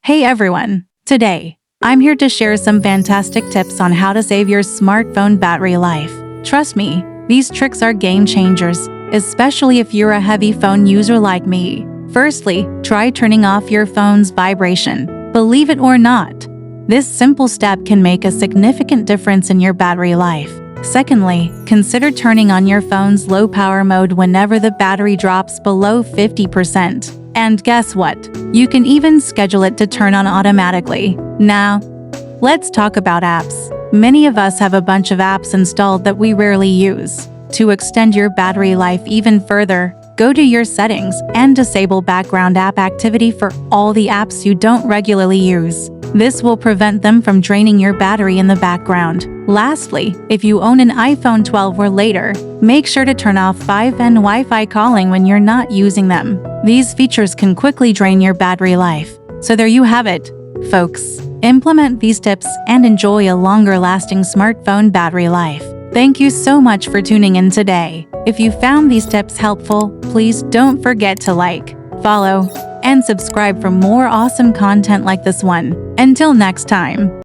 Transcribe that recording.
Hey everyone! Today, I'm here to share some fantastic tips on how to save your smartphone battery life. Trust me, these tricks are game changers, especially if you're a heavy phone user like me. Firstly, try turning off your phone's vibration. Believe it or not, this simple step can make a significant difference in your battery life. Secondly, consider turning on your phone's low power mode whenever the battery drops below 50%. And guess what? You can even schedule it to turn on automatically. Now, let's talk about apps. Many of us have a bunch of apps installed that we rarely use. To extend your battery life even further, go to your settings and disable background app activity for all the apps you don't regularly use. This will prevent them from draining your battery in the background. Lastly, if you own an iPhone 12 or later, make sure to turn off 5G Wi-Fi calling when you're not using them. These features can quickly drain your battery life. So there you have it, folks. Implement these tips and enjoy a longer-lasting smartphone battery life. Thank you so much for tuning in today. If you found these tips helpful, please don't forget to like, follow, and subscribe for more awesome content like this one. Until next time.